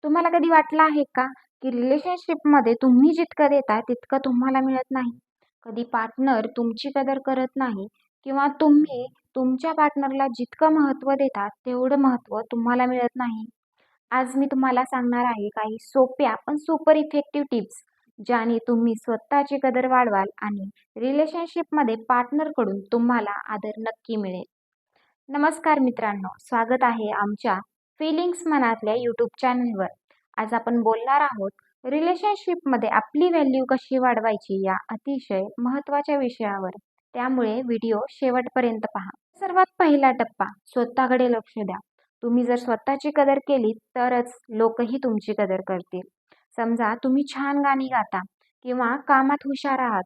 तुम्हाला कधी वाटलं आहे का, की रिलेशनशिपमध्ये तुम्ही जितकं देताय तितकं तुम्हाला मिळत नाही? कधी पार्टनर तुमची कदर करत नाही किंवा तुम्ही तुमच्या पार्टनरला जितकं महत्त्व देता तेवढं महत्त्व तुम्हाला मिळत नाही. आज मी तुम्हाला सांगणार आहे काही सोप्या पण सुपर इफेक्टिव्ह टिप्स, ज्याने तुम्ही स्वतःची कदर वाढवाल आणि रिलेशनशिपमध्ये पार्टनरकडून तुम्हाला आदर नक्की मिळेल. नमस्कार मित्रांनो, स्वागत आहे आमच्या फीलिंग्स मनातल्या यूट्यूब चॅनलवर. आज आपण बोलणार आहोत रिलेशनशिपमध्ये आपली व्हॅल्यू कशी वाढवायची या अतिशय महत्त्वाच्या विषयावर. त्यामुळे व्हिडिओ शेवटपर्यंत पहा. सर्वात पहिला टप्पा, स्वतःकडे लक्ष द्या. तुम्ही जर स्वतःची कदर केली तरच लोकही तुमची कदर करतील. समजा तुम्ही छान गाणी गाता किंवा कामात हुशार आहात,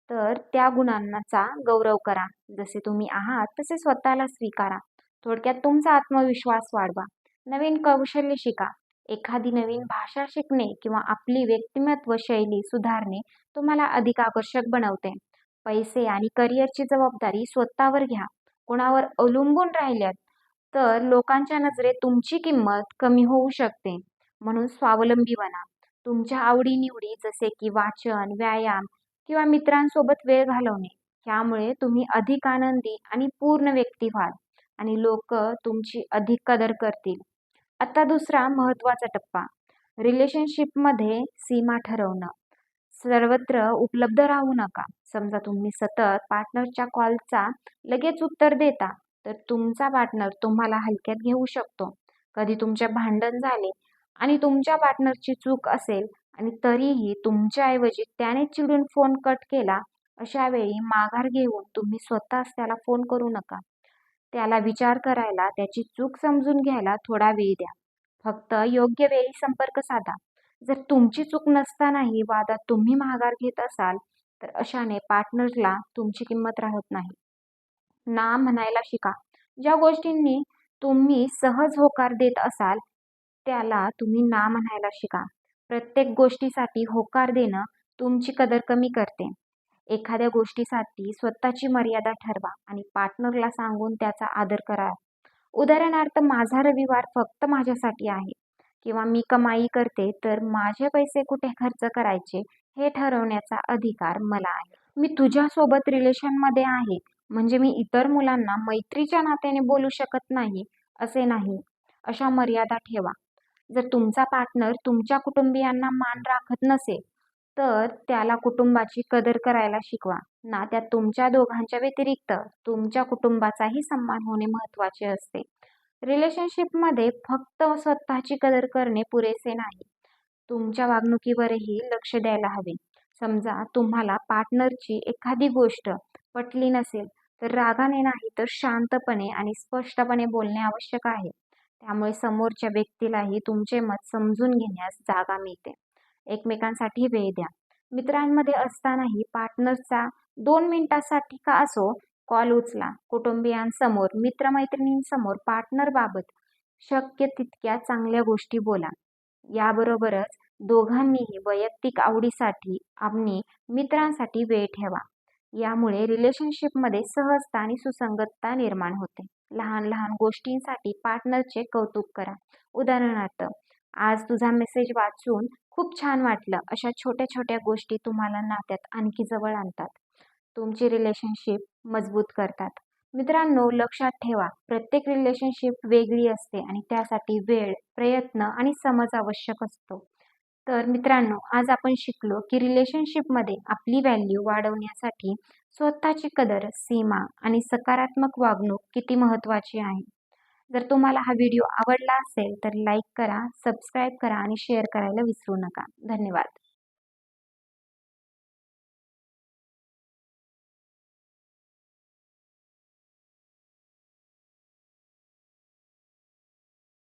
तर त्या गुणांचा गौरव करा. जसे तुम्ही आहात तसे स्वतःला स्वीकारा. थोडक्यात तुमचा आत्मविश्वास वाढवा. नवीन कौशल्य शिका. एखादी नवीन भाषा शिकणे किंवा आपली व्यक्तिमत्व शैली सुधारणे तुम्हाला अधिक आकर्षक बनवते. पैसे आणि करिअरची जबाबदारी स्वतःवर घ्या. कोणावर अवलंबून राहिल्यात तर लोकांच्या नजरेत तुमची किंमत कमी होऊ शकते. म्हणून स्वावलंबी बना. तुमच्या आवडी-निवडी जसे की वाचन, व्यायाम किंवा मित्रांसोबत वेळ घालवणे, यामुळे तुम्ही अधिक आनंदी आणि पूर्ण व्यक्ती व्हाल आणि लोक तुमची अधिक कदर करतील. आता दुसरा महत्त्वाचा टप्पा, रिलेशनशिपमध्ये सीमा ठरवणं. सर्वत्र उपलब्ध राहू नका. समजा तुम्ही सतत पार्टनरच्या कॉलचा लगेच उत्तर देता, तर तुमचा पार्टनर तुम्हाला हलक्यात घेऊ शकतो. कधी तुमचे भांडण झाले आणि तुमच्या पार्टनरची चूक असेल आणि तरीही तुमच्याऐवजी त्याने चिडून फोन कट केला, अशा वेळी माघार घेऊन तुम्ही स्वतःच त्याला फोन करू नका. त्याला विचार करायला, त्याची चूक समजून घ्यायला थोडा वेळ द्या. फक्त योग्य वेळी संपर्क साधा. जर तुमची चूक नसतानाही वादात तुम्ही माघार घेत असाल, तर अशाने पार्टनरला तुमची किंमत राहत नाही. ना म्हणायला शिका. ज्या गोष्टींनी तुम्ही सहज होकार देत असाल, त्याला तुम्ही ना म्हणायला शिका. प्रत्येक गोष्टीसाठी होकार देणं तुमची कदर कमी करते. एखाद्या गोष्टीसाठी स्वतःची मर्यादा ठरवा आणि पार्टनरला सांगून त्याचा आदर करा. उदाहरणार्थ, माझा रविवार फक्त माझ्यासाठी आहे किंवा मी कमाई करते तर माझे पैसे कुठे खर्च करायचे हे ठरवण्याचा अधिकार मला आहे. मी तुझ्यासोबत रिलेशनमध्ये आहे म्हणजे मी इतर मुलांना मैत्रीच्या नात्याने बोलू शकत नाही असे नाही. अशा मर्यादा ठेवा. जर तुमचा पार्टनर तुमच्या कुटुंबियांना मान राखत नसेल, तर त्याला कुटुंबाची कदर करायला शिकवा. नात्यात तुमच्या दोघांच्या व्यतिरिक्त तुमच्या कुटुंबाचाही सन्मान होणे महत्त्वाचे असते. रिलेशनशिपमध्ये फक्त स्वतःची कदर करणे पुरेसे नाही. तुमच्या वागणुकीवरही लक्ष द्यायला हवे. समजा तुम्हाला पार्टनरची एखादी गोष्ट पटली नसेल, तर रागाने नाही तर शांतपणे आणि स्पष्टपणे बोलणे आवश्यक आहे. त्यामुळे समोरच्या व्यक्तीलाही तुमचे मत समजून घेण्यास जागा मिळते. एकमेकांसाठी वेळ द्या. मित्रांमध्ये असतानाही पार्टनरचा 2 मिनिटांसाठी का असो कॉल उचला. कुटुंबियांसमोर, मित्रमैत्रिणींसमोर पार्टनरबाबत शक्य तितक्या चांगल्या गोष्टी बोला. याबरोबरच दोघांनीही वैयक्तिक आवडीसाठी आणि मित्रांसाठी वेळ ठेवा. यामुळे रिलेशनशिपमध्ये सहजता आणि सुसंगतता निर्माण होते. लहान लहान गोष्टींसाठी पार्टनरचे कौतुक करा. उदाहरणार्थ, आज तुझा मेसेज वाचून खूप छान वाटलं. अशा छोट्या छोट्या गोष्टी तुम्हाला नात्यात आणखी जवळ आणतात. तुमची रिलेशनशिप मजबूत करतात. मित्रांनो, लक्षात ठेवा, प्रत्येक रिलेशनशिप वेगळी असते आणि त्यासाठी वेळ, प्रयत्न आणि समज आवश्यक असतो. तर मित्रांनो, आज आपण शिकलो की रिलेशनशिपमध्ये आपली व्हॅल्यू वाढवण्यासाठी स्वतःची कदर, सीमा आणि सकारात्मक वागणूक किती महत्त्वाची आहे. जर तुम्हाला हा व्हिडिओ आवडला असेल तर लाईक करा, सबस्क्राईब करा आणि शेअर करायला विसरू नका. धन्यवाद.